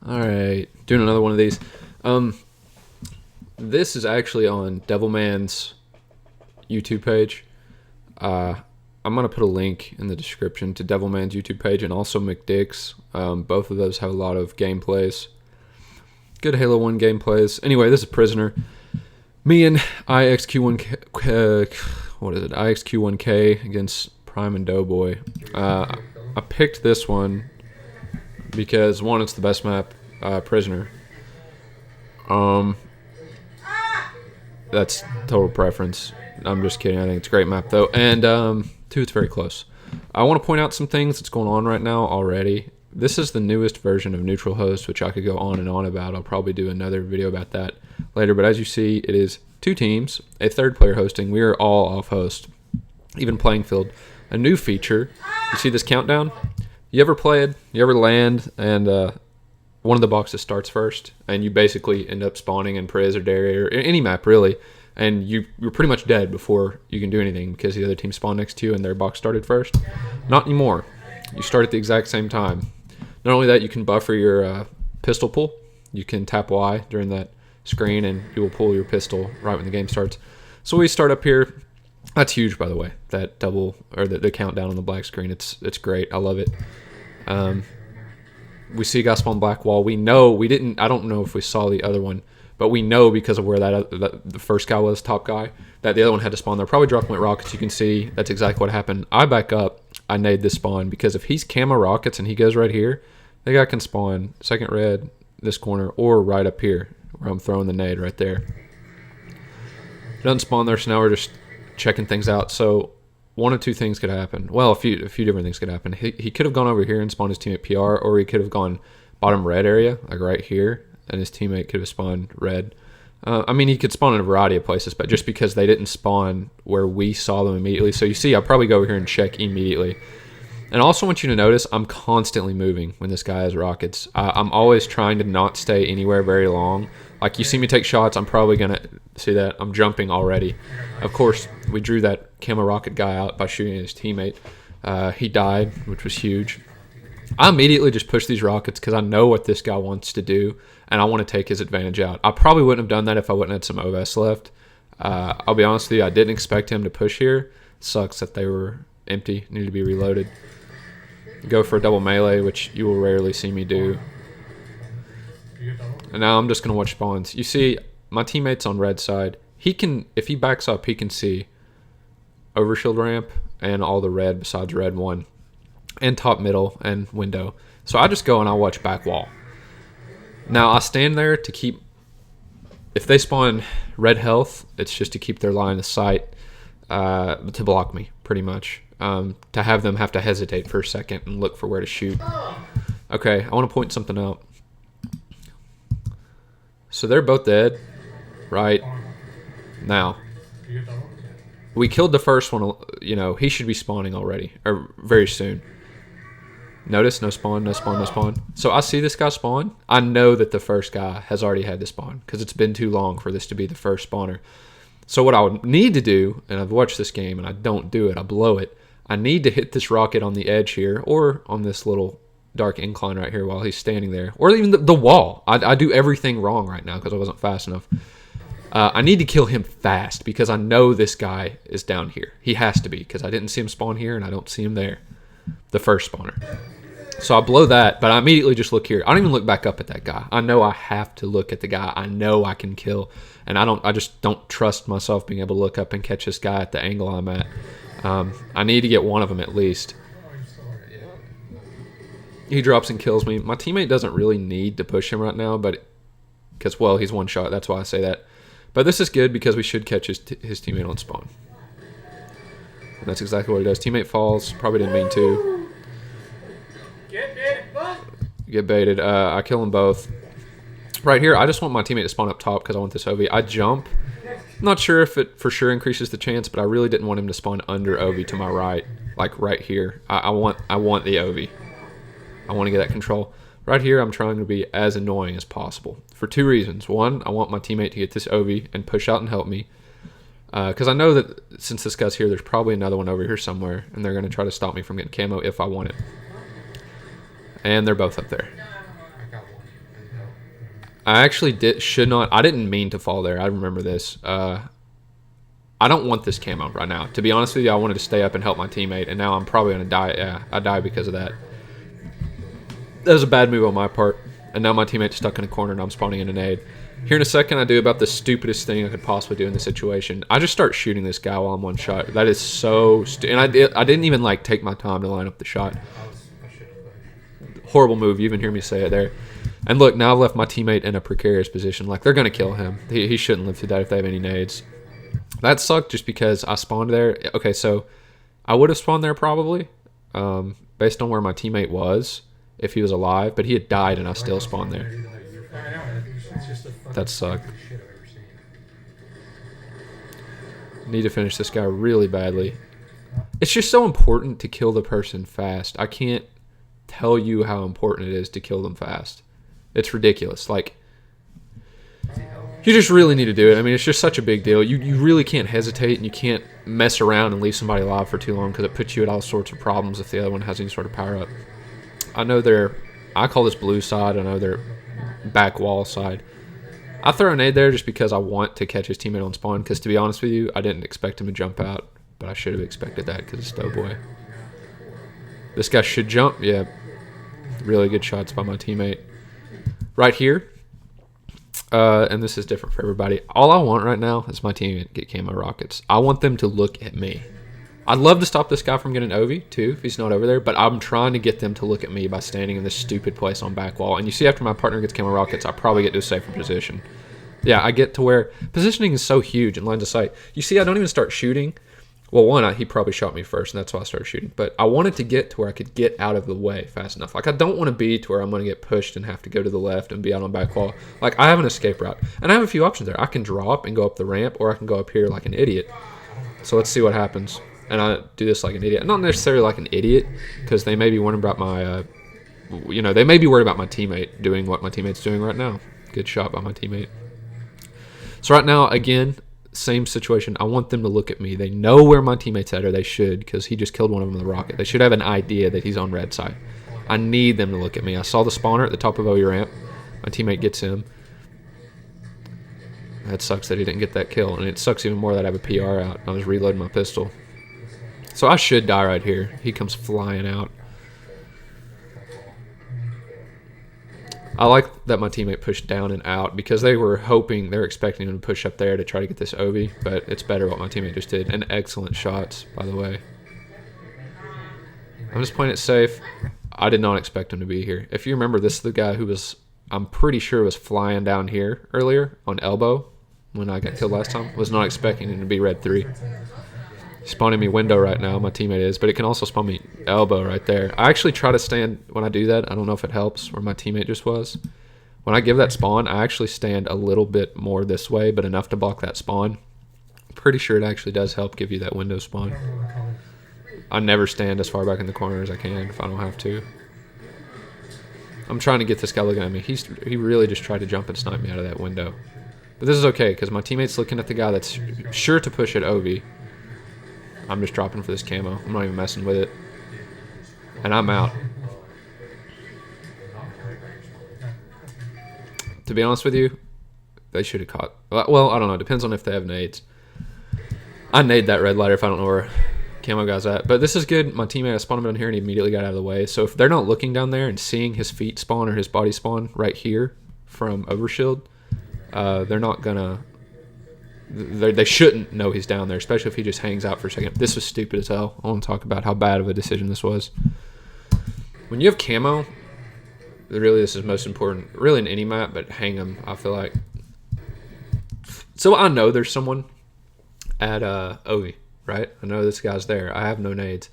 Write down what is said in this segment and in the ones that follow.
Alright, doing another one of these. This is actually on Devilman's YouTube page. I'm going to put a link in the description to Devilman's YouTube page and also McDick's. Both of those have a lot of gameplays. Good Halo 1 gameplays. Anyway, this is Prisoner. Me and IXQ1K, IXQ1K against Prime and Doughboy. I picked this one because, one, it's the best map, Prisoner. That's total preference. I'm just kidding. I think it's a great map, though. And, two, it's very close. I want to point out some things that's going on right now already. This is the newest version of Neutral Host, which I could go on and on about. I'll probably do another video about that later. But as you see, it is two teams, a third player hosting. We are all off host, even playing field. A new feature. You see this countdown? You ever played? You ever land and one of the boxes starts first, and you basically end up spawning in Priz or Dairy or any map really, and you're pretty much dead before you can do anything because the other team spawned next to you and their box started first? Not anymore. You start at the exact same time. Not only that, you can buffer your pistol pull. You can tap Y during that screen, and you will pull your pistol right when the game starts. So we start up here. That's huge, by the way. That double or the countdown on the black screen. It's great. I love it. We see a guy spawn black wall. We know we didn't. I don't know if we saw the other one, but we know because of where the first guy was, top guy, that the other one had to spawn there. Probably drop point rockets. You can see that's exactly what happened. I back up. I nade this spawn because if he's camo rockets and he goes right here, the guy can spawn second red, this corner, or right up here where I'm throwing the nade right there. Doesn't spawn there, so now we're just checking things out. So one of two things could happen. Well, a few different things could happen. He could have gone over here and spawned his teammate PR, or he could have gone bottom red area, like right here, and his teammate could have spawned red. I mean, he could spawn in a variety of places, but just because they didn't spawn where we saw them immediately. So you see, I'll probably go over here and check immediately. And I also want you to notice I'm constantly moving when this guy has rockets. I'm always trying to not stay anywhere very long. Like you see me take shots, I'm probably going to see that I'm jumping already. Of course, we drew that camo rocket guy out by shooting his teammate. He died, which was huge. I immediately just push these rockets because I know what this guy wants to do, and I want to take his advantage out. I probably wouldn't have done that if I wouldn't have had some OS left. I'll be honest with you, I didn't expect him to push here. Sucks that they were empty, needed to be reloaded. Go for a double melee, which you will rarely see me do. And now I'm just going to watch spawns. You see, my teammate's on red side. He can, if he backs up, he can see overshield ramp and all the red besides red one. And top middle and window. So I just go and I watch back wall. Now I stand there to keep, if they spawn red health, it's just to keep their line of sight, to block me pretty much. To have them have to hesitate for a second and look for where to shoot. Okay, I want to point something out. So they're both dead, right? Now, we killed the first one, you know, he should be spawning already, or very soon. Notice, no spawn, no spawn, no spawn. So I see this guy spawn. I know that the first guy has already had the spawn because it's been too long for this to be the first spawner. So what I would need to do, and I've watched this game and I don't do it, I blow it. I need to hit this rocket on the edge here or on this little dark incline right here while he's standing there. Or even the wall. I do everything wrong right now because I wasn't fast enough. I need to kill him fast because I know this guy is down here. He has to be because I didn't see him spawn here and I don't see him there. The first spawner. So I blow that, but I immediately just look here. I don't even look back up at that guy. I know I have to look at the guy. I know I can kill. And I just don't trust myself being able to look up and catch this guy at the angle I'm at. I need to get one of them at least. He drops and kills me. My teammate doesn't really need to push him right now, but because, well, he's one shot. That's why I say that. But this is good because we should catch his teammate on spawn. And that's exactly what he does. Teammate falls. Probably didn't mean to. Get baited. I kill them both. Right here, I just want my teammate to spawn up top because I want this OV. I jump. I'm not sure if it for sure increases the chance, but I really didn't want him to spawn under OV to my right, like right here. I want the OV. I want to get that control. Right here, I'm trying to be as annoying as possible for two reasons. One, I want my teammate to get this OV and push out and help me. Because I know that since this guy's here, there's probably another one over here somewhere, and they're going to try to stop me from getting camo if I want it. And they're both up there. I actually should not. I didn't mean to fall there. I remember this. I don't want this camo right now. To be honest with you, I wanted to stay up and help my teammate, and now I'm probably going to die. Yeah, I died because of that. That was a bad move on my part, and now my teammate's stuck in a corner, and I'm spawning in a nade. Here in a second, I do about the stupidest thing I could possibly do in this situation. I just start shooting this guy while I'm one shot. That is so stupid. And I didn't even, like, take my time to line up the shot. Horrible move. You even hear me say it there. And look, now I've left my teammate in a precarious position. Like, they're going to kill him. He shouldn't live through that if they have any nades. That sucked just because I spawned there. Okay, so I would have spawned there probably, based on where my teammate was, if he was alive. But he had died, and I still spawned there. That sucked. Need to finish this guy really badly. It's just so important to kill the person fast. I can't tell you how important it is to kill them fast. It's ridiculous. Like, you just really need to do it. I mean, it's just such a big deal. You really can't hesitate, and you can't mess around and leave somebody alive for too long because it puts you at all sorts of problems if the other one has any sort of power up. I know I call this blue side. I know they're back wall side. I throw a nade there just because I want to catch his teammate on spawn, because to be honest with you, I didn't expect him to jump out, but I should have expected that because it's Doughboy. This guy should jump. Yeah, really good shots by my teammate. Right here, and this is different for everybody. All I want right now is my teammate to get camo rockets. I want them to look at me. I'd love to stop this guy from getting OV too if he's not over there, but I'm trying to get them to look at me by standing in this stupid place on back wall. And you see, after my partner gets camo rockets, I probably get to a safer position. Yeah, I get to where positioning is so huge in lines of sight. You see, I don't even start shooting. Well, one, he probably shot me first, and that's why I started shooting. But I wanted to get to where I could get out of the way fast enough. Like, I don't want to be to where I'm going to get pushed and have to go to the left and be out on back wall. Like, I have an escape route, and I have a few options there. I can drop and go up the ramp, or I can go up here like an idiot. So let's see what happens. And I do this like an idiot. Not necessarily like an idiot, because they may be worried about my, they may be worried about my teammate doing what my teammate's doing right now. Good shot by my teammate. So right now, again, same situation. I want them to look at me. They know where my teammate's at, or they should, because he just killed one of them with a rocket. They should have an idea that he's on red side. I need them to look at me. I saw the spawner at the top of OE ramp. My teammate gets him. That sucks that he didn't get that kill, and it sucks even more that I have a PR out. I was reloading my pistol. So I should die right here. He comes flying out. I like that my teammate pushed down and out because they were expecting him to push up there to try to get this OV, but it's better what my teammate just did. And excellent shots, by the way. I'm just playing it safe. I did not expect him to be here. If you remember, this is the guy who was, I'm pretty sure, was flying down here earlier on elbow when I got killed last time. Was not expecting him to be red 3. Spawning me window right now, my teammate is, but it can also spawn me elbow right there. I actually try to stand when I do that. I don't know if it helps where my teammate just was. When I give that spawn, I actually stand a little bit more this way, but enough to block that spawn. Pretty sure it actually does help give you that window spawn. I never stand as far back in the corner as I can if I don't have to. I'm trying to get this guy looking at me. He really just tried to jump and snipe me out of that window. But this is okay because my teammate's looking at the guy that's sure to push at OV. I'm just dropping for this camo. I'm not even messing with it. And I'm out. To be honest with you, they should have caught. Well, I don't know. It depends on if they have nades. I nade that red lighter if I don't know where camo guy's at. But this is good. My teammate, I spawned him down here and he immediately got out of the way. So if they're not looking down there and seeing his feet spawn or his body spawn right here from overshield, they're not going to... They shouldn't know he's down there, especially if he just hangs out for a second. This was stupid as hell. I want to talk about how bad of a decision this was. When you have camo, really this is most important, really in any map, but hang them, I feel like. So I know there's someone at OV, right? I know this guy's there. I have no nades.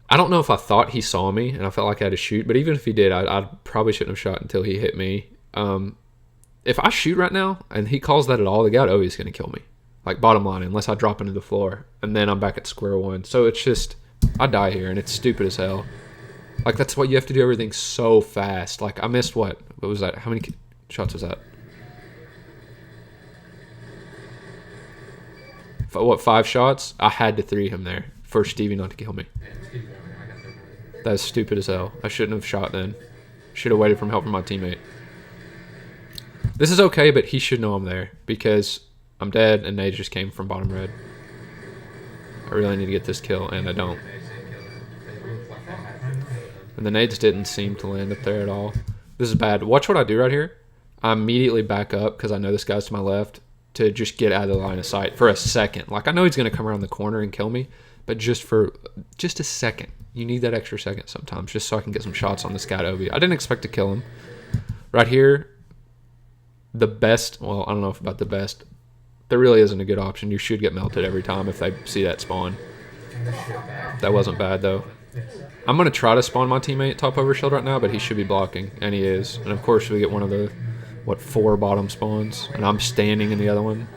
I don't know if I thought he saw me and I felt like I had to shoot, but even if he did, I probably shouldn't have shot until he hit me. If I shoot right now and he calls that at all, the guy at OV is going to kill me. Like, bottom line, unless I drop into the floor. And then I'm back at square one. So it's just, I die here, and it's stupid as hell. Like, that's why you have to do everything so fast. Like, I missed what? What was that? How many shots was that? What, 5 shots? I had to 3 him there for Stevie not to kill me. That's stupid as hell. I shouldn't have shot then. Should have waited for help from my teammate. This is okay, but he should know I'm there because I'm dead and nade just came from bottom red. I really need to get this kill, and I don't. And the nades didn't seem to land up there at all. This is bad. Watch what I do right here. I immediately back up because I know this guy's to my left to just get out of the line of sight for a second. Like, I know he's going to come around the corner and kill me, but just a second. You need that extra second sometimes just so I can get some shots on this guy at Obi. I didn't expect to kill him. Right here, the best, well, I don't know if about the best. There really isn't a good option. You should get melted every time if they see that spawn. That wasn't bad, though. I'm going to try to spawn my teammate top over shield right now, but he should be blocking, and he is. And, of course, we get one of the, 4 bottom spawns, and I'm standing in the other one.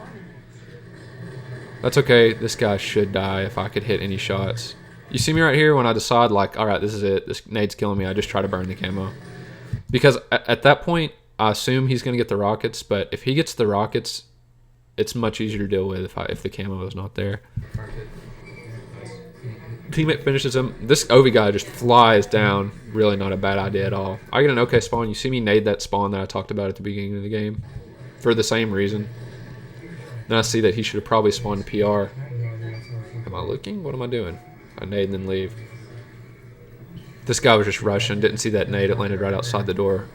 That's okay. This guy should die if I could hit any shots. You see me right here when I decide, like, all right, this is it. This nade's killing me. I just try to burn the camo. Because at that point, I assume he's going to get the rockets, but if he gets the rockets, it's much easier to deal with if the camo is not there. Teammate finishes him. This Ovi guy just flies down. Really not a bad idea at all. I get an okay spawn. You see me nade that spawn that I talked about at the beginning of the game for the same reason. Then I see that he should have probably spawned PR. Am I looking? What am I doing? I nade and then leave. This guy was just rushing. Didn't see that nade. It landed right outside the door.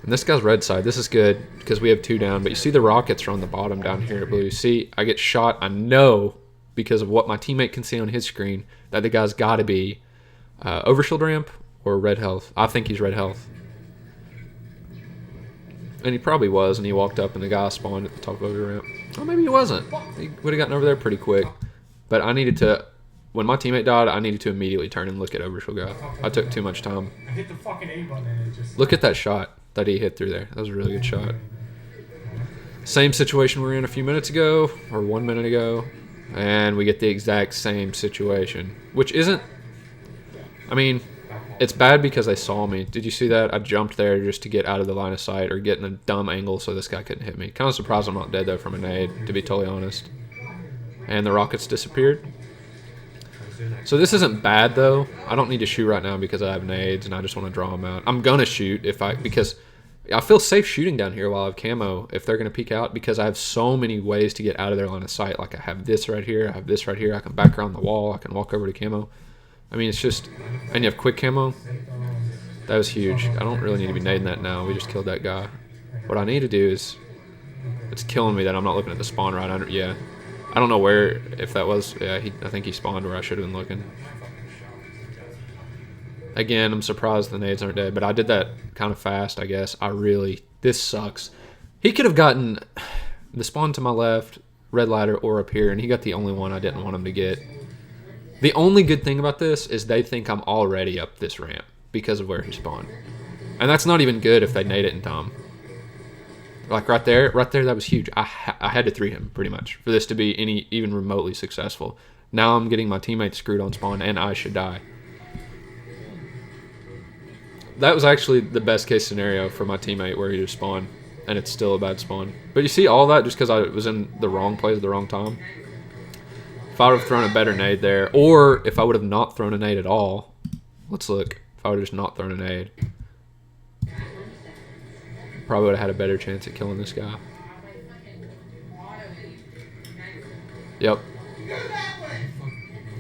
And this guy's red side. This is good because we have 2 down. But you see the rockets are on the bottom down here at blue. You see, I get shot. I know because of what my teammate can see on his screen that the guy's got to be overshield ramp or red health. I think he's red health. And he probably was, and he walked up and the guy spawned at the top of the ramp. Oh, maybe he wasn't. He would have gotten over there pretty quick. But I needed to, when my teammate died, I needed to immediately turn and look at overshield guy. I took too much time. I hit the fucking A button and it just... Look at that shot that he hit through there. That was a really good shot. Same situation we were in a few minutes ago, or 1 minute ago. And we get the exact same situation, which isn't, I mean, it's bad because they saw me. Did you see that? I jumped there just to get out of the line of sight or get in a dumb angle so this guy couldn't hit me. Kind of surprised I'm not dead, though, from a nade, to be totally honest. And the rockets disappeared. So this isn't bad, though. I don't need to shoot right now because I have nades and I just want to draw them out. I'm going to shoot because I feel safe shooting down here while I have camo if they're going to peek out because I have so many ways to get out of their line of sight. Like I have this right here. I have this right here. I can back around the wall. I can walk over to camo. I mean, it's just... And you have quick camo. That was huge. I don't really need to be nading that now. We just killed that guy. What I need to do is... It's killing me that I'm not looking at the spawn right under... Yeah. I don't know where... If that was... Yeah, I think he spawned where I should have been looking. Again, I'm surprised the nades aren't dead, but I did that kind of fast, I guess. This sucks. He could have gotten the spawn to my left, red ladder, or up here, and he got the only one I didn't want him to get. The only good thing about this is they think I'm already up this ramp because of where he spawned. And that's not even good if they nade it in time. Like right there, that was huge. I had to 3 him, pretty much, for this to be even remotely successful. Now I'm getting my teammate screwed on spawn, and I should die. That was actually the best case scenario for my teammate where he just spawned, and it's still a bad spawn. But you see all that just because I was in the wrong place at the wrong time. If I would have thrown a better nade there, or if I would have not thrown a nade at all, let's look. If I would have just not thrown a nade, probably would have had a better chance at killing this guy. Yep.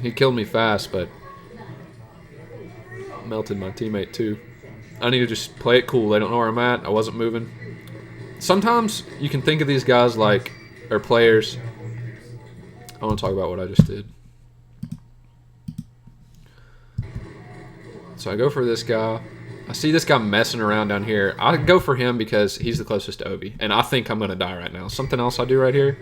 He killed me fast, but melted my teammate too. I need to just play it cool. They don't know where I'm at. I wasn't moving. Sometimes you can think of these guys like, or players. I want to talk about what I just did. So I go for this guy. I see this guy messing around down here. I go for him because he's the closest to Ovi, and I think I'm going to die right now. Something else I do right here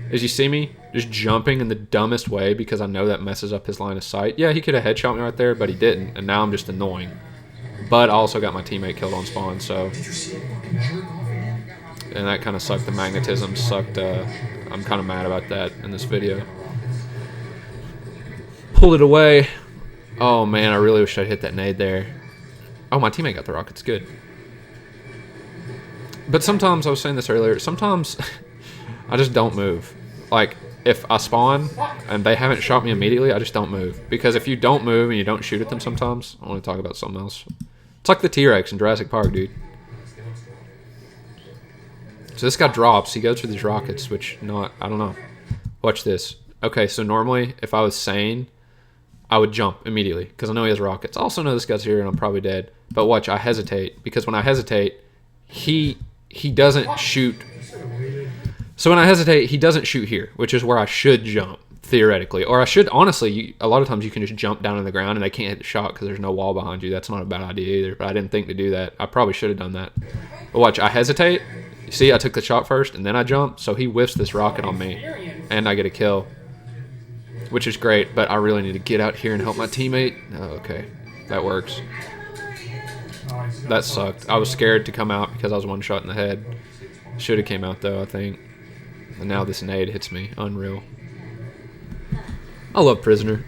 is you see me just jumping in the dumbest way because I know that messes up his line of sight. Yeah, he could have headshot me right there, but he didn't, and now I'm just annoying. But I also got my teammate killed on spawn, so... And that kind of sucked. The magnetism sucked. I'm kind of mad about that in this video. Pulled it away. Oh, man, I really wish I'd hit that nade there. Oh, my teammate got the rockets. Good. But sometimes, I was saying this earlier, sometimes I just don't move. Like, if I spawn and they haven't shot me immediately, I just don't move. Because if you don't move and you don't shoot at them sometimes, I want to talk about something else. It's like the T-Rex in Jurassic Park, dude. So this guy drops. He goes for these rockets, which I don't know. Watch this. Okay, so normally if I was sane, I would jump immediately because I know he has rockets. I also know this guy's here and I'm probably dead. But watch, I hesitate because when I hesitate, he doesn't shoot. So when I hesitate, he doesn't shoot here, which is where I should jump theoretically. Or I should, honestly, a lot of times you can just jump down on the ground and they can't hit the shot because there's no wall behind you. That's not a bad idea either, but I didn't think to do that. I probably should have done that. But watch, I hesitate. You see, I took the shot first and then I jump, so he whiffs this rocket on me and I get a kill, which is great, but I really need to get out here and help my teammate. Oh, okay, that works. That sucked. I was scared to come out because I was one shot in the head. Should have came out though, I think. And now this nade hits me. Unreal. I love Prisoner.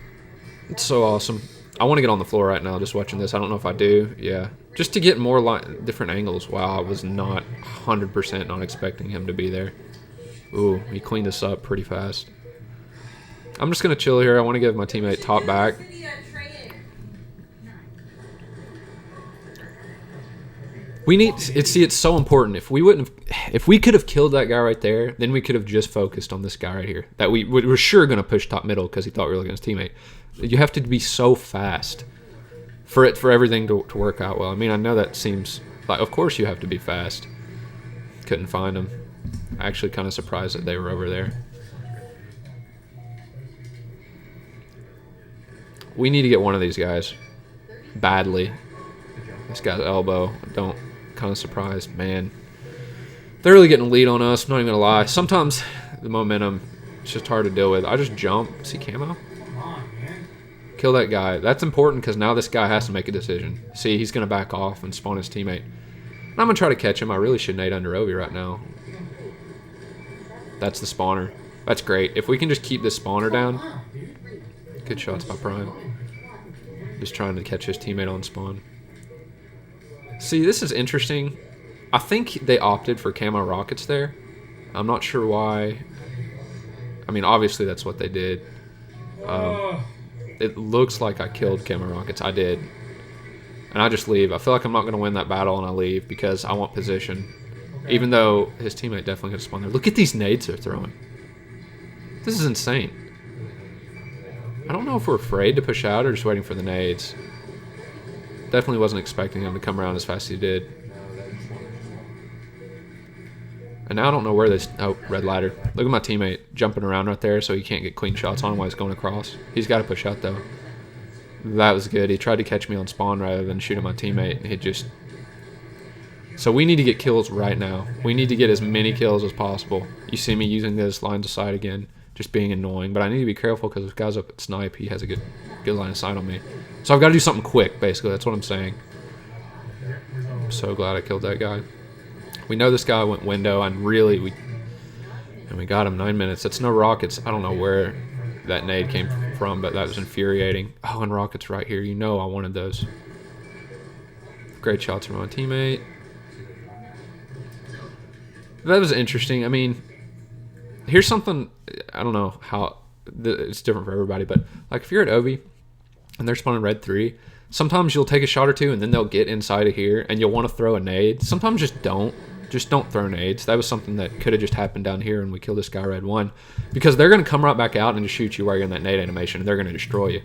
It's so awesome. I want to get on the floor right now just watching this. I don't know if I do. Yeah. Just to get more different angles. Wow, I was not 100% not expecting him to be there. Ooh, he cleaned us up pretty fast. I'm just going to chill here. I want to give my teammate top back. It's so important. If we could have killed that guy right there, then we could have just focused on this guy right here. That we were sure going to push top middle because he thought we were looking at his teammate. You have to be so fast for everything to work out well. I mean, I know that seems like, of course you have to be fast. Couldn't find him. Actually kind of surprised that they were over there. We need to get one of these guys badly. This guy's elbow. Kind of surprised, man. They're really getting a lead on us. I'm not even gonna lie. Sometimes the momentum is just hard to deal with. I just jump. See camo? Kill that guy. That's important because now this guy has to make a decision. See, he's gonna back off and spawn his teammate. And I'm gonna try to catch him. I really should nade under Ovi right now. That's the spawner. That's great. If we can just keep this spawner down. Good shots by Prime. Just trying to catch his teammate on spawn. See, this is interesting. I think they opted for camo rockets there. I'm not sure why. I mean, obviously that's what they did. It looks like I killed camo rockets. I did. And I just leave. I feel like I'm not going to win that battle and I leave because I want position. Even though his teammate definitely could spawn there. Look at these nades they're throwing. This is insane. I don't know if we're afraid to push out or just waiting for the nades. Definitely wasn't expecting him to come around as fast as he did. And now I don't know where this... Oh, red ladder. Look at my teammate jumping around right there so he can't get clean shots on him while he's going across. He's got to push out, though. That was good. He tried to catch me on spawn rather than shooting my teammate. And he just... So we need to get kills right now. We need to get as many kills as possible. You see me using this line of sight again. Just being annoying. But I need to be careful because if guy's up at snipe, he has a good line of sight on me. So I've got to do something quick, basically. That's what I'm saying. I'm so glad I killed that guy. We know this guy went window, and really, we got him 9 minutes. That's no rockets. I don't know where that nade came from, but that was infuriating. Oh, and rockets right here. You know I wanted those. Great shots from my teammate. That was interesting. I mean, here's something, I don't know how, it's different for everybody, but like if you're at Ovi, and they're spawning red 3, sometimes you'll take a shot or two and then they'll get inside of here and you'll want to throw a nade. Sometimes just don't throw nades. That was something that could have just happened down here when we killed this guy red 1, because they're going to come right back out and just shoot you while you're in that nade animation and they're going to destroy you.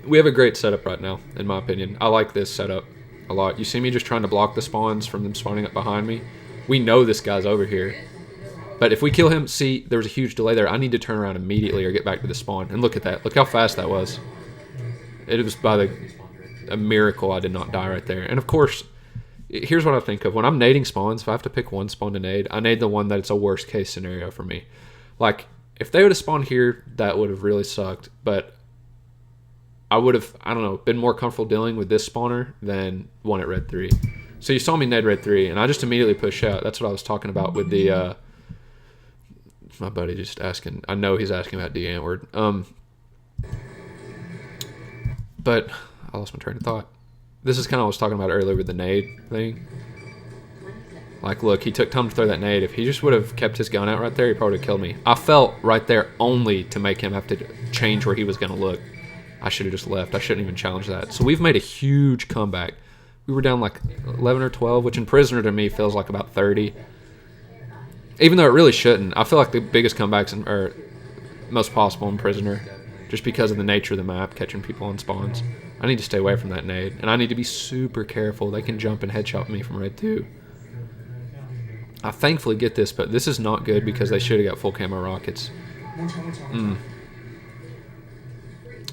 We have a great setup right now, in my opinion. I like this setup a lot. You see me just trying to block the spawns from them spawning up behind me. We know this guy's over here. But if we kill him, see, there was a huge delay there. I need to turn around immediately or get back to the spawn. And look at that. Look how fast that was. It was by a miracle I did not die right there. And of course, here's what I think of. When I'm nading spawns, if I have to pick one spawn to nade, I nade the one that's a worst case scenario for me. Like, if they would have spawned here, that would have really sucked. But I would have, I don't know, been more comfortable dealing with this spawner than one at red 3. So you saw me nade red 3, and I just immediately push out. That's what I was talking about with the... my buddy just asking. I know he's asking about D Antword. But I lost my train of thought. This is kind of what I was talking about earlier with the nade thing. Like, look, he took time to throw that nade. If he just would have kept his gun out right there, he probably would have killed me. I felt right there only to make him have to change where he was going to look. I should have just left. I shouldn't even challenge that. So we've made a huge comeback. We were down like 11 or 12, which in Prisoner to me feels like about 30. Even though it really shouldn't. I feel like the biggest comebacks are most possible in Prisoner, just because of the nature of the map, catching people on spawns. I need to stay away from that nade, and I need to be super careful. They can jump and headshot me from red too. I thankfully get this, but this is not good because they should have got full camo rockets.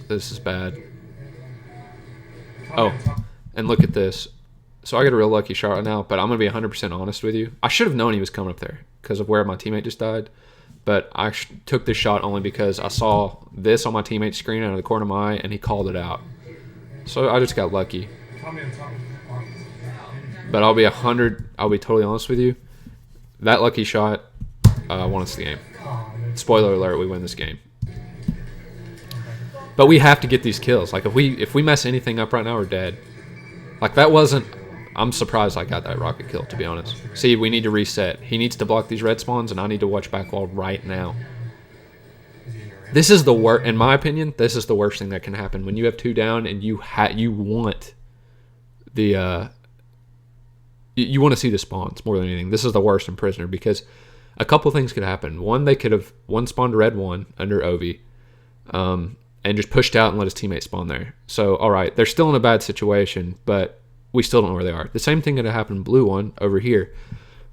This is bad. Oh, and look at this. So I get a real lucky shot right now, but I'm going to be 100% honest with you. I should have known he was coming up there because of where my teammate just died. But I took this shot only because I saw this on my teammate's screen out of the corner of my eye, and he called it out. So I just got lucky. But I'll be totally honest with you. That lucky shot won us the game. Spoiler alert, we win this game. But we have to get these kills. Like, if we mess anything up right now, we're dead. Like, that wasn't... I'm surprised I got that rocket kill, to be honest. See, we need to reset. He needs to block these red spawns, and I need to watch back wall right now. This is the worst... In my opinion, this is the worst thing that can happen. When you have 2 down and you want the... You want to see the spawns more than anything. This is the worst in Prisoner because a couple things could happen. One, they could have spawned red 1 under Ovi, and just pushed out and let his teammate spawn there. So, all right, they're still in a bad situation, but we still don't know where they are. The same thing could have happened in blue 1 over here.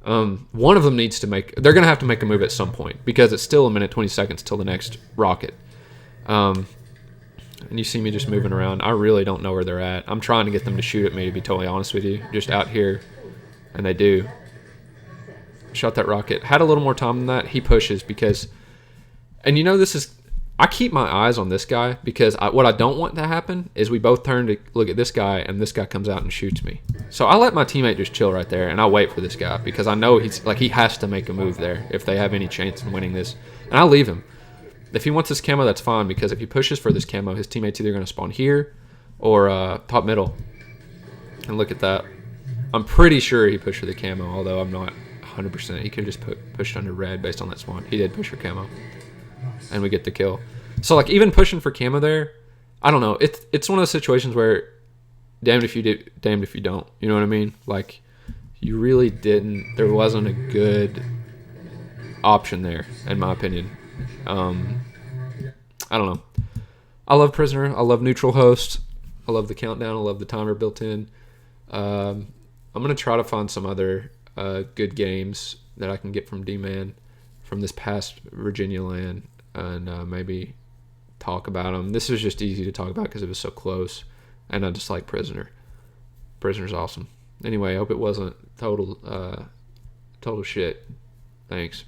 One of them needs to make... They're going to have to make a move at some point because it's still a minute 20 seconds till the next rocket. And you see me just moving around. I really don't know where they're at. I'm trying to get them to shoot at me, to be totally honest with you. Just out here. And they do. Shot that rocket. Had a little more time than that. He pushes because... And you know, this is... I keep my eyes on this guy because what I don't want to happen is we both turn to look at this guy and this guy comes out and shoots me. So I let my teammate just chill right there and I wait for this guy because I know he has to make a move there if they have any chance in winning this. And I'll leave him. If he wants this camo, that's fine because if he pushes for this camo, his teammate's either going to spawn here or top middle. And look at that. I'm pretty sure he pushed for the camo, although I'm not 100%. He could have just pushed under red based on that spawn. He did push for camo. And we get the kill. So, like, even pushing for camo there, I don't know. It's one of those situations where damned if you do, damned if you don't. You know what I mean? Like, you really didn't. There wasn't a good option there, in my opinion. I don't know. I love Prisoner. I love Neutral Host. I love the countdown. I love the timer built in. I'm going to try to find some other good games that I can get from D-Man from this past Virginia LAN and maybe talk about them. This is just easy to talk about because it was so close, and I just like Prisoner. Prisoner's awesome. Anyway, I hope it wasn't total shit. Thanks.